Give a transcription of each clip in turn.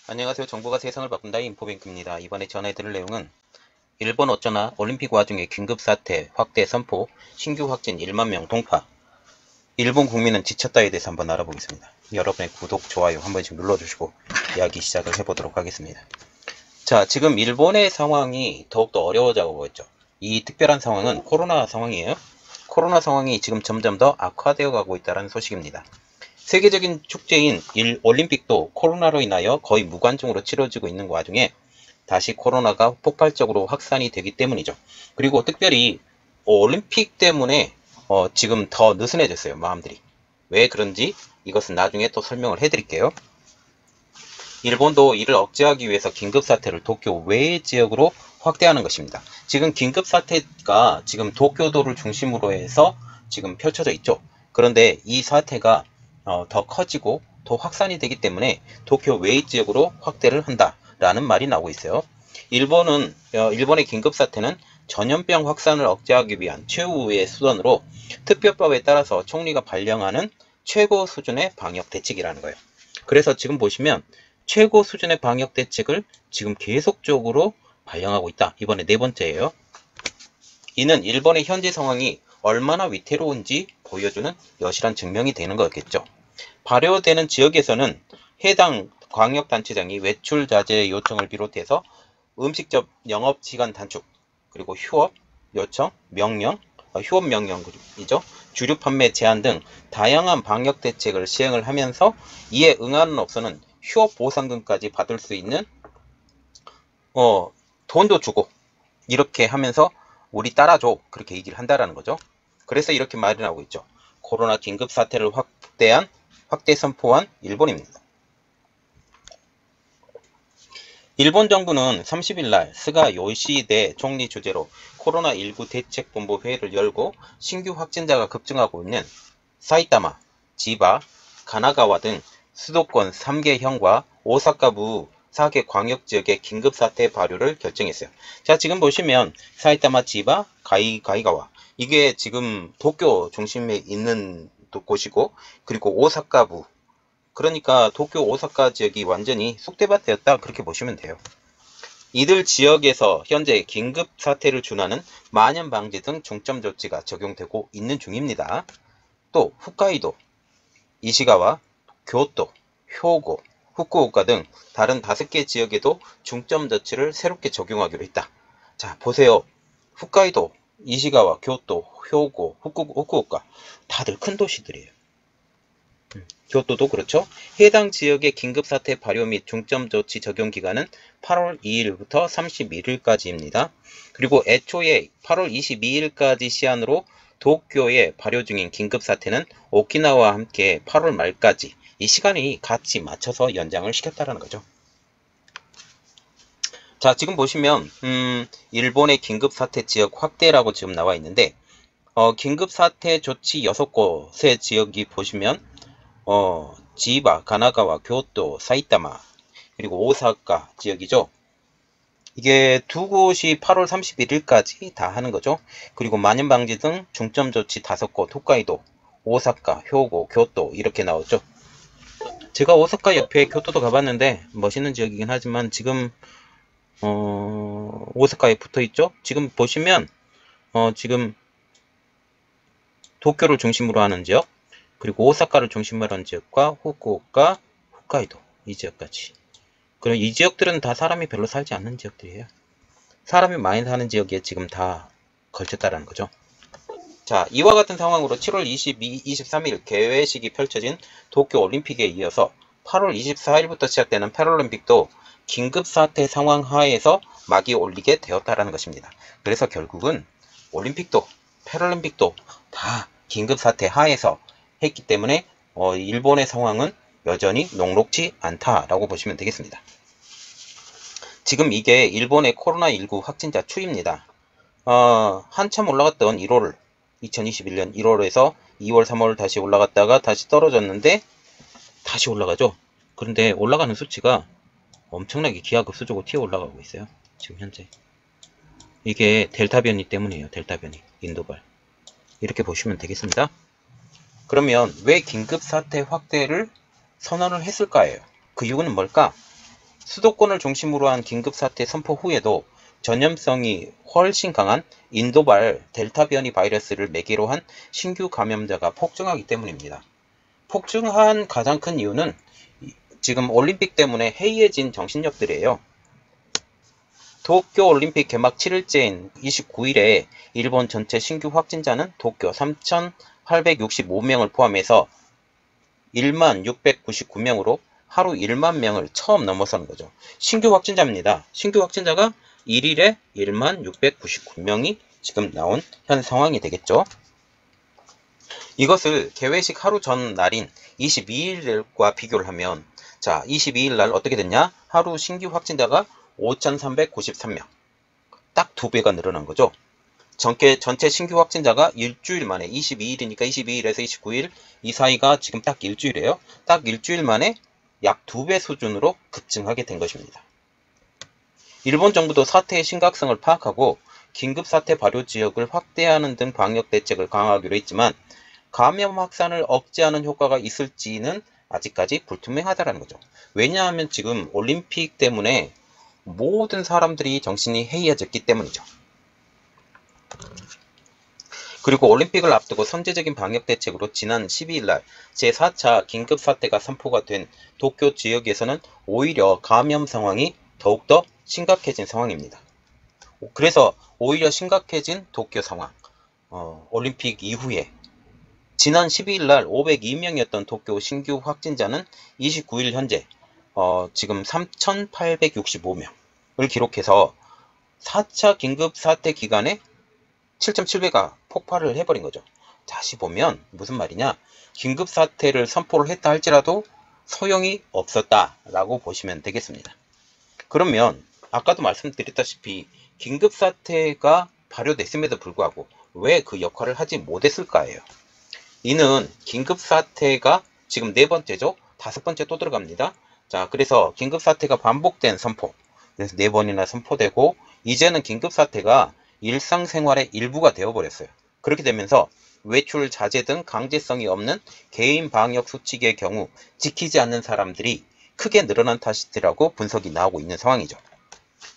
안녕하세요. 정보가 세상을 바꾼다 인포뱅크입니다. 이번에 전해드릴 내용은 일본 어쩌나 올림픽 와중에 긴급사태 확대 선포, 신규 확진 1만 명 동파, 일본 국민은 지쳤다에 대해서 한번 알아보겠습니다. 여러분의 구독, 좋아요 한 번씩 눌러주시고 이야기 시작을 해보도록 하겠습니다. 자, 지금 일본의 상황이 더욱더 어려워지고 있죠. 이 특별한 상황은 코로나 상황이에요. 코로나 상황이 지금 점점 더 악화되어 가고 있다는 소식입니다. 세계적인 축제인 올림픽도 코로나로 인하여 거의 무관중으로 치러지고 있는 와중에 다시 코로나가 폭발적으로 확산이 되기 때문이죠. 그리고 특별히 올림픽 때문에 지금 더 느슨해졌어요, 마음들이. 왜 그런지 이것은 나중에 또 설명을 해드릴게요. 일본도 이를 억제하기 위해서 긴급사태를 도쿄 외의 지역으로 확대하는 것입니다. 지금 긴급사태가 지금 도쿄도를 중심으로 해서 지금 펼쳐져 있죠. 그런데 이 사태가 더 커지고 더 확산이 되기 때문에 도쿄 외의 지역으로 확대를 한다라는 말이 나오고 있어요. 일본의 긴급사태는 전염병 확산을 억제하기 위한 최후의 수단으로 특별법에 따라서 총리가 발령하는 최고 수준의 방역 대책이라는 거예요. 그래서 지금 보시면 최고 수준의 방역 대책을 지금 계속적으로 발령하고 있다. 이번에 네 번째예요. 이는 일본의 현재 상황이 얼마나 위태로운지 보여주는 여실한 증명이 되는 거겠죠. 발효되는 지역에서는 해당 광역단체장이 외출 자제 요청을 비롯해서 음식점 영업시간 단축, 그리고 휴업 요청, 휴업 명령이죠. 주류 판매 제한 등 다양한 방역 대책을 시행을 하면서 이에 응하는 업소는 휴업 보상금까지 받을 수 있는 돈도 주고 이렇게 하면서 우리 따라줘 그렇게 얘기를 한다라는 거죠. 그래서 이렇게 말이 나오고 있죠. 코로나 긴급 사태를 확대 선포한 일본입니다. 일본 정부는 30일 날 스가 요시히데 총리 주재로 코로나19 대책본부 회의를 열고 신규 확진자가 급증하고 있는 사이타마, 지바, 가나가와 등 수도권 3개 현과 오사카부 4개 광역지역의 긴급사태 발효를 결정했어요. 자, 지금 보시면 사이타마, 지바, 가이가와 이게 지금 도쿄 중심에 있는 곳이고, 그리고 오사카부, 그러니까 도쿄 오사카 지역이 완전히 쑥대밭 되었다 그렇게 보시면 돼요. 이들 지역에서 현재 긴급 사태를 준하는 만연 방지 등 중점 조치가 적용되고 있는 중입니다. 또 홋카이도, 이시가와, 교토, 효고, 후쿠오카 등 다른 5개 지역에도 중점 조치를 새롭게 적용하기로 했다. 자, 보세요. 홋카이도, 이시가와, 교토, 효고, 후쿠오카 다들 큰 도시들이에요. 교토도 그렇죠. 해당 지역의 긴급사태 발효 및 중점조치 적용 기간은 8월 2일부터 31일까지입니다. 그리고 애초에 8월 22일까지 시한으로 도쿄에 발효 중인 긴급사태는 오키나와와 함께 8월 말까지 이 시간이 같이 맞춰서 연장을 시켰다는 거죠. 자, 지금 보시면 일본의 긴급사태 지역 확대라고 지금 나와 있는데 긴급사태 조치 6곳의 지역이 보시면 지바, 가나가와, 교토, 사이타마, 그리고 오사카 지역이죠. 이게 두 곳이 8월 31일까지 다 하는 거죠. 그리고 만연방지 등 중점조치 5곳, 홋카이도, 오사카, 효고, 교토 이렇게 나오죠. 제가 오사카 옆에 교토도 가봤는데 멋있는 지역이긴 하지만 지금 오사카에 붙어있죠. 지금 보시면 지금 도쿄를 중심으로 하는 지역, 그리고 오사카를 중심으로 하는 지역과 후쿠오카, 홋카이도 이 지역까지. 그리고 이 지역들은 다 사람이 별로 살지 않는 지역들이에요. 사람이 많이 사는 지역에 지금 다 걸쳤다라는 거죠. 자, 이와 같은 상황으로 7월 22, 23일 개회식이 펼쳐진 도쿄 올림픽에 이어서 8월 24일부터 시작되는 패럴림픽도 긴급사태 상황 하에서 막이 올리게 되었다라는 것입니다. 그래서 결국은 올림픽도 패럴림픽도 다 긴급사태 하에서 했기 때문에 일본의 상황은 여전히 녹록지 않다라고 보시면 되겠습니다. 지금 이게 일본의 코로나19 확진자 추이입니다. 한참 올라갔던 2021년 1월에서 2월, 3월 다시 올라갔다가 다시 떨어졌는데 다시 올라가죠. 그런데 올라가는 수치가 엄청나게 기하급수적으로 튀어 올라가고 있어요. 지금 현재. 이게 델타 변이 때문이에요. 델타 변이. 인도발. 이렇게 보시면 되겠습니다. 그러면 왜 긴급사태 확대를 선언을 했을까요? 그 이유는 뭘까? 수도권을 중심으로 한 긴급사태 선포 후에도 전염성이 훨씬 강한 인도발 델타 변이 바이러스를 매개로 한 신규 감염자가 폭증하기 때문입니다. 폭증한 가장 큰 이유는 지금 올림픽 때문에 해이해진 정신력들이에요. 도쿄올림픽 개막 7일째인 29일에 일본 전체 신규 확진자는 도쿄 3,865명을 포함해서 16,699명으로 하루 1만 명을 처음 넘어서는 거죠. 신규 확진자입니다. 신규 확진자가 1일에 16,699명이 지금 나온 현 상황이 되겠죠. 이것을 개회식 하루 전 날인 22일과 비교를 하면, 자, 22일 날 어떻게 됐냐? 하루 신규 확진자가 5,393명. 딱 2배가 늘어난 거죠. 전체 신규 확진자가 일주일 만에 22일이니까 22일에서 29일 이 사이가 지금 딱 일주일이에요. 딱 일주일 만에 약 2배 수준으로 급증하게 된 것입니다. 일본 정부도 사태의 심각성을 파악하고 긴급사태 발효 지역을 확대하는 등 방역 대책을 강화하기로 했지만 감염 확산을 억제하는 효과가 있을지는 아직까지 불투명하다는 거죠. 왜냐하면 지금 올림픽 때문에 모든 사람들이 정신이 해이해졌기 때문이죠. 그리고 올림픽을 앞두고 선제적인 방역 대책으로 지난 12일 날 제4차 긴급사태가 선포가 된 도쿄 지역에서는 오히려 감염 상황이 더욱더 심각해진 상황입니다. 그래서 오히려 심각해진 도쿄 상황, 올림픽 이후에 지난 12일 날 502명이었던 도쿄 신규 확진자는 29일 현재 지금 3,865명을 기록해서 4차 긴급사태 기간에 7.7배가 폭발을 해버린 거죠. 다시 보면 무슨 말이냐, 긴급사태를 선포를 했다 할지라도 소용이 없었다라고 보시면 되겠습니다. 그러면 아까도 말씀드렸다시피 긴급사태가 발효됐음에도 불구하고 왜 그 역할을 하지 못했을까예요. 이는 긴급사태가 지금 4번째죠. 5번째 또 들어갑니다. 자, 그래서 긴급사태가 반복된 선포, 그래서 4번이나 선포되고 이제는 긴급사태가 일상생활의 일부가 되어버렸어요. 그렇게 되면서 외출 자제 등 강제성이 없는 개인 방역 수칙의 경우 지키지 않는 사람들이 크게 늘어난 탓이라고 분석이 나오고 있는 상황이죠.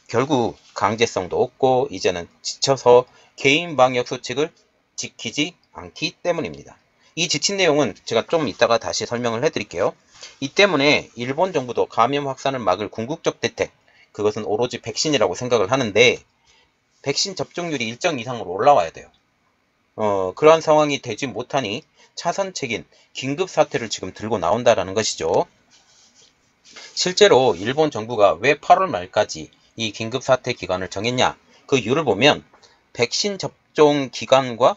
결국 강제성도 없고 이제는 지쳐서 개인 방역 수칙을 지키지 않기 때문입니다. 이 지친 내용은 제가 좀 이따가 다시 설명을 해드릴게요. 이 때문에 일본 정부도 감염 확산을 막을 궁극적 대책, 그것은 오로지 백신이라고 생각을 하는데 백신 접종률이 일정 이상으로 올라와야 돼요. 그러한 상황이 되지 못하니 차선책인 긴급사태를 지금 들고 나온다라는 것이죠. 실제로 일본 정부가 왜 8월 말까지 이 긴급사태 기간을 정했냐, 그 이유를 보면 백신 접종 기간과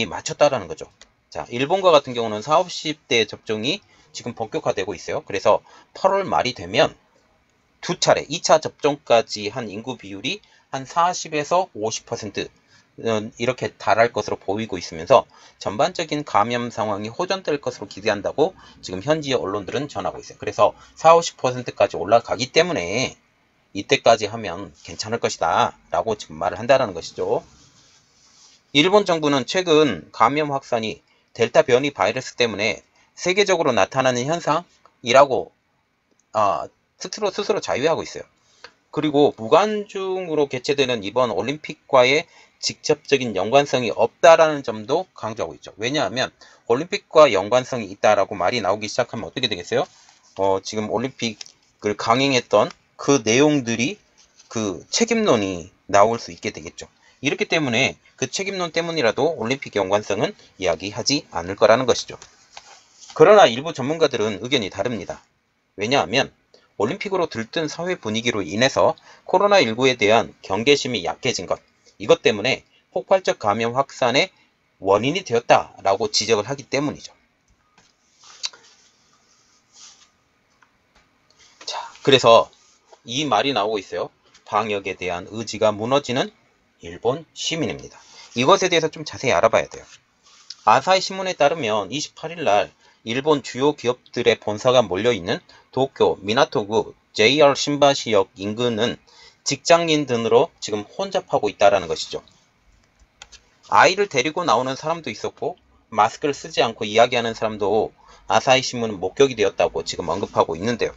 맞췄다라는 거죠. 자, 일본과 같은 경우는 40, 50대 접종이 지금 본격화되고 있어요. 그래서 8월 말이 되면 2차례 2차 접종까지 한 인구 비율이 한 40에서 50% 이렇게 달할 것으로 보이고 있으면서 전반적인 감염 상황이 호전될 것으로 기대한다고 지금 현지 언론들은 전하고 있어요. 그래서 40, 50%까지 올라가기 때문에 이때까지 하면 괜찮을 것이다 라고 지금 말을 한다는 것이죠. 일본 정부는 최근 감염 확산이 델타 변이 바이러스 때문에 세계적으로 나타나는 현상이라고 스스로 자유하고 있어요. 그리고 무관중으로 개최되는 이번 올림픽과의 직접적인 연관성이 없다라는 점도 강조하고 있죠. 왜냐하면 올림픽과 연관성이 있다라고 말이 나오기 시작하면 어떻게 되겠어요? 지금 올림픽을 강행했던 그 내용들이 그 책임론이 나올 수 있게 되겠죠. 이렇기 때문에 그 책임론 때문이라도 올림픽 연관성은 이야기하지 않을 거라는 것이죠. 그러나 일부 전문가들은 의견이 다릅니다. 왜냐하면 올림픽으로 들뜬 사회 분위기로 인해서 코로나19에 대한 경계심이 약해진 것, 이것 때문에 폭발적 감염 확산의 원인이 되었다라고 지적을 하기 때문이죠. 자, 그래서 이 말이 나오고 있어요. 방역에 대한 의지가 무너지는 일본 시민입니다. 이것에 대해서 좀 자세히 알아봐야 돼요. 아사히 신문에 따르면 28일 날 일본 주요 기업들의 본사가 몰려있는 도쿄 미나토구 JR 신바시역 인근은 직장인 등으로 지금 혼잡하고 있다는 것이죠. 아이를 데리고 나오는 사람도 있었고 마스크를 쓰지 않고 이야기하는 사람도 아사히 신문은 목격이 되었다고 지금 언급하고 있는데요.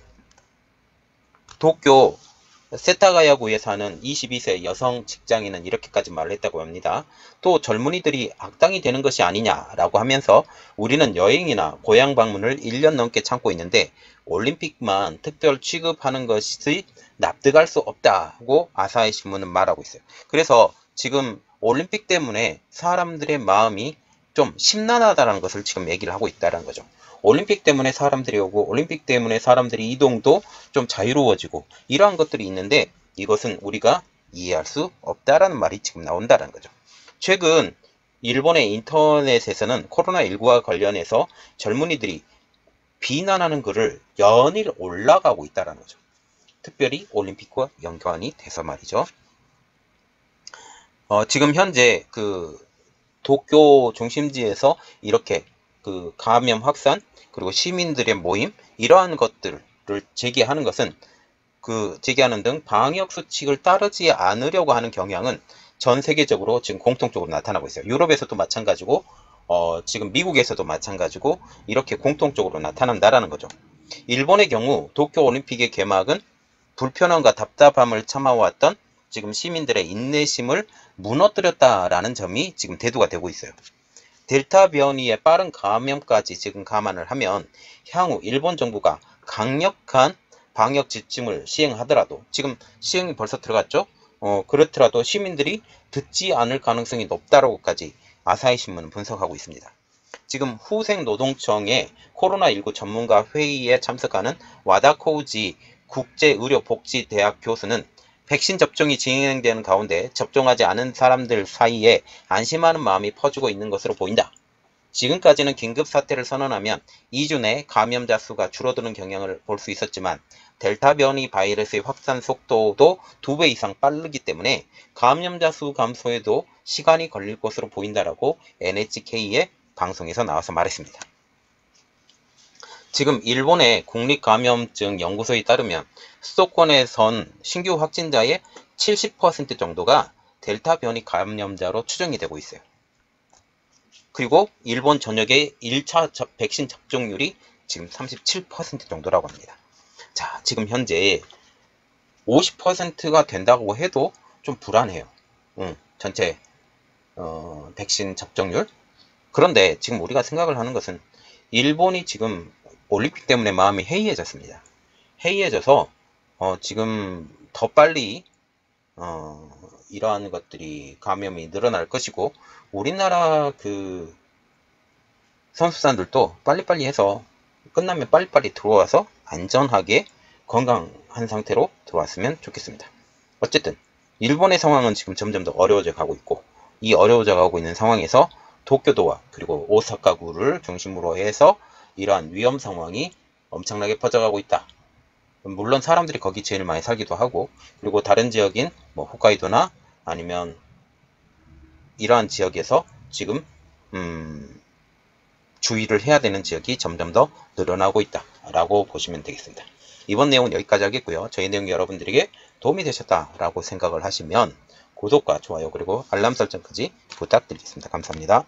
도쿄 세타가야구에 사는 22세 여성 직장인은 이렇게까지 말을 했다고 합니다. 또 젊은이들이 악당이 되는 것이 아니냐라고 하면서 우리는 여행이나 고향 방문을 1년 넘게 참고 있는데 올림픽만 특별 취급하는 것이 납득할 수 없다고 아사히 신문은 말하고 있어요. 그래서 지금 올림픽 때문에 사람들의 마음이 좀 심란하다는 것을 지금 얘기를 하고 있다는 거죠. 올림픽 때문에 사람들이 오고 올림픽 때문에 사람들이 이동도 좀 자유로워지고 이러한 것들이 있는데 이것은 우리가 이해할 수 없다라는 말이 지금 나온다는 거죠. 최근 일본의 인터넷에서는 코로나19와 관련해서 젊은이들이 비난하는 글을 연일 올라가고 있다는 거죠. 특별히 올림픽과 연관이 돼서 말이죠. 지금 현재 그 도쿄 중심지에서 이렇게 그 감염 확산 그리고 시민들의 모임 이러한 것들을 제기하는 것은 제기하는 등 방역 수칙을 따르지 않으려고 하는 경향은 전 세계적으로 지금 공통적으로 나타나고 있어요. 유럽에서도 마찬가지고 지금 미국에서도 마찬가지고 이렇게 공통적으로 나타난다라는 거죠. 일본의 경우 도쿄올림픽의 개막은 불편함과 답답함을 참아왔던 지금 시민들의 인내심을 무너뜨렸다라는 점이 지금 대두가 되고 있어요. 델타 변이의 빠른 감염까지 지금 감안을 하면 향후 일본 정부가 강력한 방역 지침을 시행하더라도 지금 시행이 벌써 들어갔죠? 그렇더라도 시민들이 듣지 않을 가능성이 높다라고까지 아사히 신문은 분석하고 있습니다. 지금 후생노동청의 코로나19 전문가 회의에 참석하는 와다코우지 국제의료복지대학 교수는 백신 접종이 진행되는 가운데 접종하지 않은 사람들 사이에 안심하는 마음이 퍼지고 있는 것으로 보인다. 지금까지는 긴급사태를 선언하면 2주 내 감염자 수가 줄어드는 경향을 볼 수 있었지만 델타 변이 바이러스의 확산 속도도 2배 이상 빠르기 때문에 감염자 수 감소에도 시간이 걸릴 것으로 보인다라고 NHK의 방송에서 나와서 말했습니다. 지금 일본의 국립감염증 연구소에 따르면 수도권에선 신규 확진자의 70% 정도가 델타 변이 감염자로 추정이 되고 있어요. 그리고 일본 전역의 1차 백신 접종률이 지금 37% 정도라고 합니다. 자, 지금 현재 50%가 된다고 해도 좀 불안해요. 전체 백신 접종률. 그런데 지금 우리가 생각을 하는 것은 일본이 지금 올림픽 때문에 마음이 해이해졌습니다. 해이해져서 지금 더 빨리 이러한 것들이 감염이 늘어날 것이고 우리나라 그 선수단들도 빨리빨리 해서 끝나면 빨리빨리 들어와서 안전하게 건강한 상태로 들어왔으면 좋겠습니다. 어쨌든 일본의 상황은 지금 점점 더 어려워져 가고 있고 이 어려워져 가고 있는 상황에서 도쿄도와 그리고 오사카구를 중심으로 해서 이러한 위험 상황이 엄청나게 퍼져가고 있다. 물론 사람들이 거기 제일 많이 살기도 하고 그리고 다른 지역인 뭐 홋카이도나 아니면 이러한 지역에서 지금 주의를 해야 되는 지역이 점점 더 늘어나고 있다 라고 보시면 되겠습니다. 이번 내용은 여기까지 하겠고요. 저희 내용이 여러분들에게 도움이 되셨다라고 생각을 하시면 구독과 좋아요 그리고 알람 설정까지 부탁드리겠습니다. 감사합니다.